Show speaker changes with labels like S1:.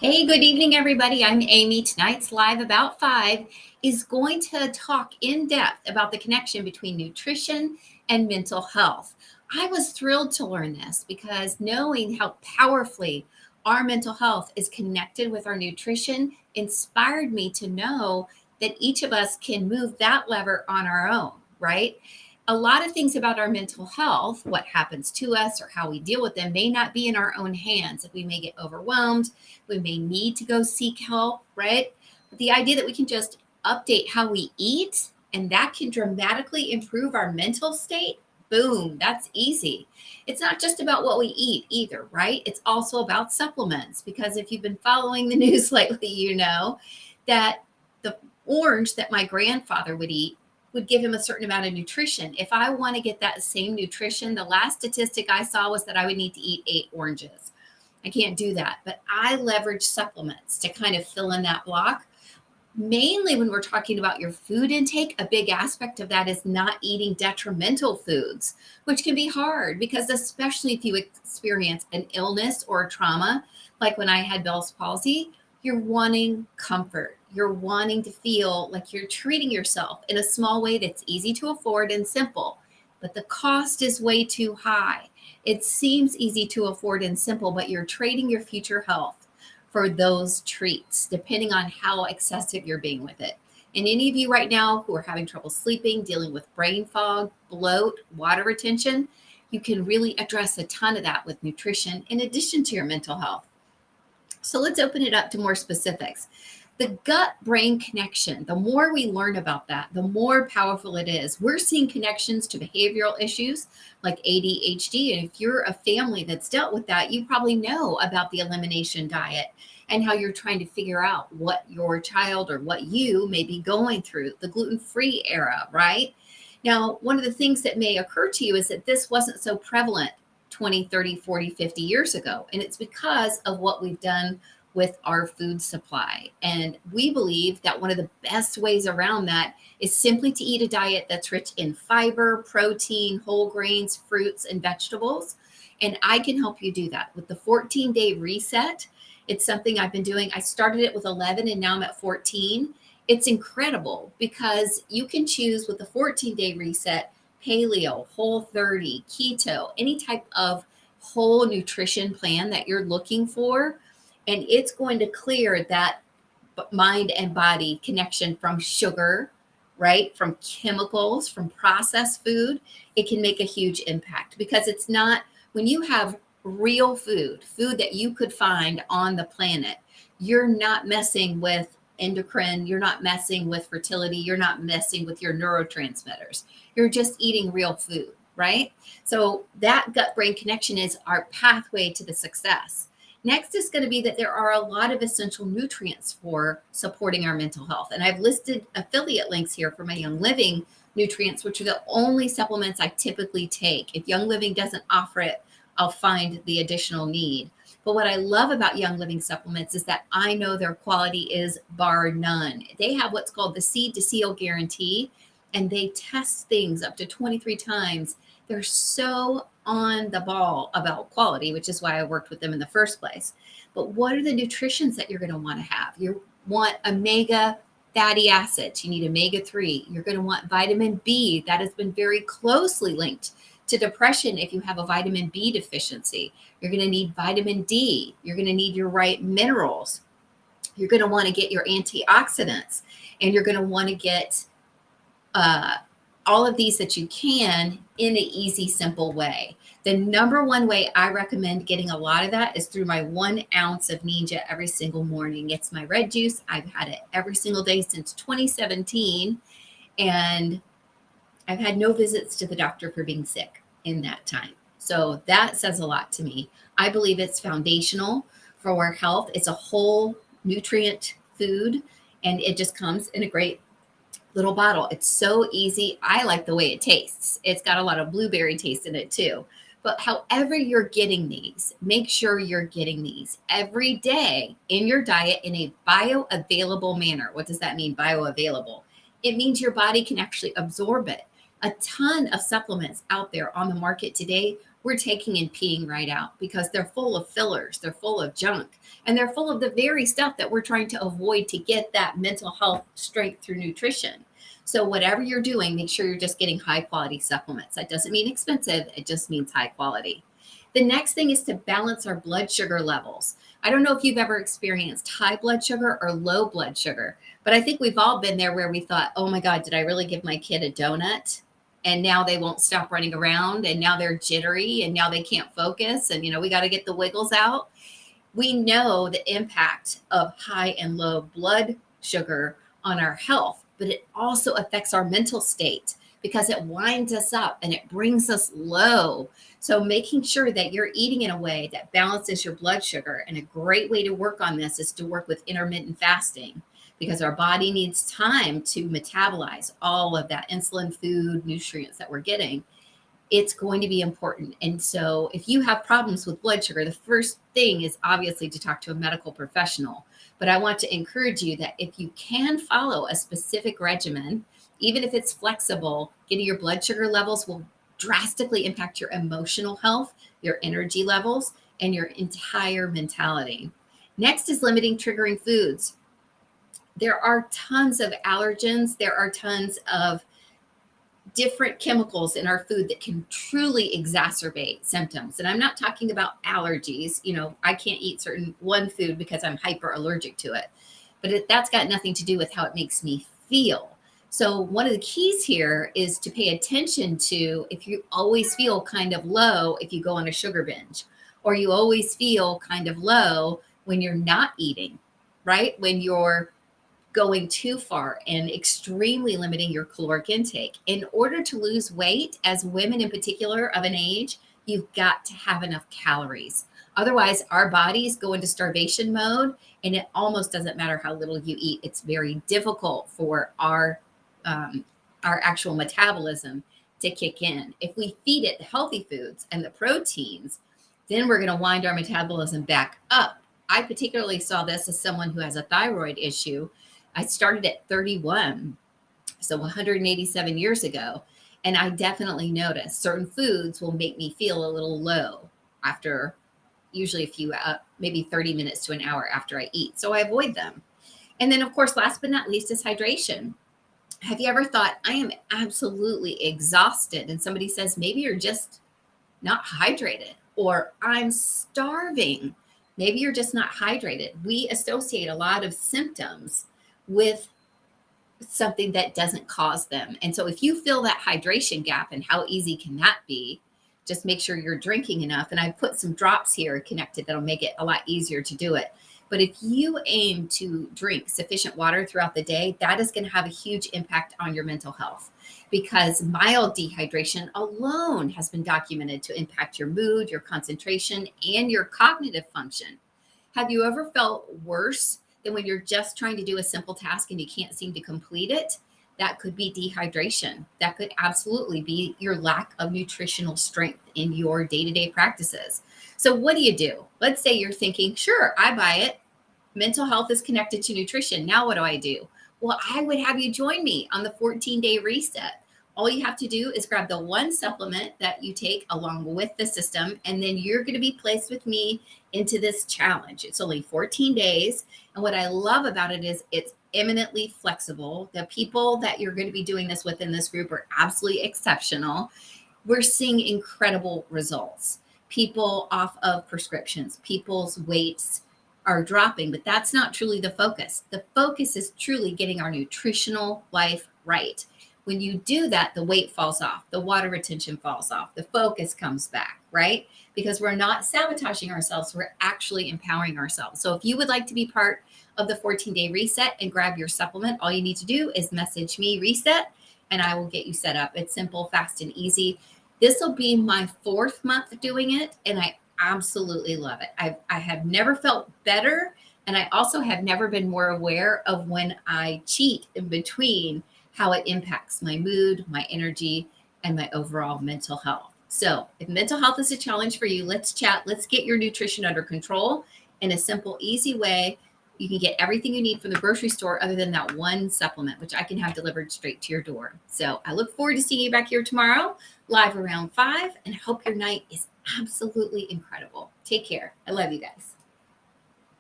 S1: Hey, good evening, everybody. I'm Amy. Tonight's Live About Five is going to talk in depth about the connection between nutrition and mental health. I was thrilled to learn this because knowing how powerfully our mental health is connected with our nutrition inspired me to know that each of us can move that lever on our own, right? A lot of things about our mental health, what happens to us or how we deal with them, may not be in our own hands. We may get overwhelmed, we may need to go seek help, right? But the idea that we can just update how we eat and that can dramatically improve our mental state, boom, that's easy. It's not just about what we eat either, right? It's also about supplements because if you've been following the news lately, you know that the orange that my grandfather would eat would give him a certain amount of nutrition. If I want to get that same nutrition, the last statistic I saw was that I would need to eat 8 oranges. I can't do that, but I leverage supplements to kind of fill in that block. Mainly when we're talking about your food intake, a big aspect of that is not eating detrimental foods, which can be hard because, especially if you experience an illness or a trauma, like when I had Bell's palsy, you're wanting comfort. You're wanting to feel like you're treating yourself in a small way that's easy to afford and simple, but the cost is way too high. It seems easy to afford and simple, but you're trading your future health for those treats, depending on how excessive you're being with it. And any of you right now who are having trouble sleeping, dealing with brain fog, bloat, water retention, you can really address a ton of that with nutrition in addition to your mental health. So let's open it up to more specifics. The gut brain connection, the more we learn about that, the more powerful it is. We're seeing connections to behavioral issues like ADHD. And if you're a family that's dealt with that, you probably know about the elimination diet and how you're trying to figure out what your child or what you may be going through, the gluten-free era, right? Now, one of the things that may occur to you is that this wasn't so prevalent 20, 30, 40, 50 years ago. And it's because of what we've done with our food supply. And we believe that one of the best ways around that is simply to eat a diet that's rich in fiber, protein, whole grains, fruits, and vegetables. And I can help you do that with the 14-day reset. It's something I've been doing. I started it with 11 and now I'm at 14. It's incredible because you can choose with the 14-day reset paleo, whole 30, keto, any type of whole nutrition plan that you're looking for. And it's going to clear that mind and body connection from sugar, right? From chemicals, from processed food. It can make a huge impact because it's not, when you have real food, food that you could find on the planet, you're not messing with endocrine, you're not messing with fertility, you're not messing with your neurotransmitters. You're just eating real food, right? So that gut brain connection is our pathway to the success. Next is going to be that there are a lot of essential nutrients for supporting our mental health. And I've listed affiliate links here for my Young Living nutrients, which are the only supplements I typically take. If Young Living doesn't offer it, I'll find the additional need. But what I love about Young Living supplements is that I know their quality is bar none. They have what's called the seed to seal guarantee, and they test things up to 23 times. They're so on the ball about quality, which is why I worked with them in the first place. But what are the nutritions that you're going to want to have? You want omega fatty acids. You need omega-3. You're going to want vitamin B. That has been very closely linked to depression if you have a vitamin B deficiency. You're going to need vitamin D. You're going to need your right minerals. You're going to want to get your antioxidants, and you're going to want to get all of these that you can in an easy, simple way. The number one way I recommend getting a lot of that is through my 1 ounce of Ninja every single morning. It's my red juice. I've had it every single day since 2017. And I've had no visits to the doctor for being sick in that time. So that says a lot to me. I believe it's foundational for our health. It's a whole nutrient food, and it just comes in a great little bottle. It's so easy. I like the way it tastes. It's got a lot of blueberry taste in it too. But however you're getting these, make sure you're getting these every day in your diet in a bioavailable manner. What does that mean, bioavailable? It means your body can actually absorb it. A ton of supplements out there on the market today we're taking and peeing right out because they're full of fillers, they're full of junk, and they're full of the very stuff that we're trying to avoid to get that mental health strength through nutrition. So whatever you're doing, make sure you're just getting high quality supplements. That doesn't mean expensive, it just means high quality. The next thing is to balance our blood sugar levels. I don't know if you've ever experienced high blood sugar or low blood sugar, but I think we've all been there where we thought, oh my God, did I really give my kid a donut? And now they won't stop running around, and now they're jittery, and now they can't focus. And, we got to get the wiggles out. We know the impact of high and low blood sugar on our health, but it also affects our mental state because it winds us up and it brings us low. So making sure that you're eating in a way that balances your blood sugar, and a great way to work on this is to work with intermittent fasting, because our body needs time to metabolize all of that insulin, food, nutrients that we're getting. It's going to be important. And so if you have problems with blood sugar, the first thing is obviously to talk to a medical professional. But I want to encourage you that if you can follow a specific regimen, even if it's flexible, getting your blood sugar levels will drastically impact your emotional health, your energy levels, and your entire mentality. Next is limiting triggering foods. There are tons of allergens. There are tons of different chemicals in our food that can truly exacerbate symptoms. And I'm not talking about allergies. I can't eat certain one food because I'm hyper allergic to it. But that's got nothing to do with how it makes me feel. So one of the keys here is to pay attention to if you always feel kind of low if you go on a sugar binge, or you always feel kind of low when you're not eating, right? When you're going too far and extremely limiting your caloric intake. In order to lose weight, as women in particular of an age, you've got to have enough calories. Otherwise, our bodies go into starvation mode, and it almost doesn't matter how little you eat. It's very difficult for our actual metabolism to kick in. If we feed it the healthy foods and the proteins, then we're going to wind our metabolism back up. I particularly saw this as someone who has a thyroid issue. I started at 31, so 187 years ago, and I definitely noticed certain foods will make me feel a little low after usually maybe 30 minutes to an hour after I eat. So I avoid them. And then, of course, last but not least is hydration. Have you ever thought, I am absolutely exhausted? And somebody says, maybe you're just not hydrated, or I'm starving. Maybe you're just not hydrated. We associate a lot of symptoms with something that doesn't cause them. And so if you feel that hydration gap, and how easy can that be, just make sure you're drinking enough. And I put some drops here connected that'll make it a lot easier to do it. But if you aim to drink sufficient water throughout the day, that is going to have a huge impact on your mental health, because mild dehydration alone has been documented to impact your mood, your concentration, and your cognitive function. Have you ever felt worse than when you're just trying to do a simple task and you can't seem to complete it? That could be dehydration. That could absolutely be your lack of nutritional strength in your day-to-day practices. So what do? Let's say you're thinking, sure, I buy it. Mental health is connected to nutrition. Now what do I do? Well, I would have you join me on the 14-day reset. All you have to do is grab the one supplement that you take along with the system, and then you're going to be placed with me into this challenge. It's only 14 days. And what I love about it is it's eminently flexible. The people that you're going to be doing this with in this group are absolutely exceptional. We're seeing incredible results. People off of prescriptions, people's weights are dropping, but that's not truly the focus. The focus is truly getting our nutritional life right. When you do that, the weight falls off, the water retention falls off, the focus comes back, right? Because we're not sabotaging ourselves, we're actually empowering ourselves. So if you would like to be part of the 14-day reset and grab your supplement, all you need to do is message me reset, and I will get you set up. It's simple, fast, and easy. This will be my 4th month doing it, and I absolutely love it. I have never felt better, and I also have never been more aware of when I cheat in between, how it impacts my mood, my energy, and my overall mental health. So if mental health is a challenge for you, let's chat. Let's get your nutrition under control in a simple, easy way. You can get everything you need from the grocery store other than that one supplement, which I can have delivered straight to your door. So I look forward to seeing you back here tomorrow, live around 5, and I hope your night is Absolutely incredible. Take care. I love you guys.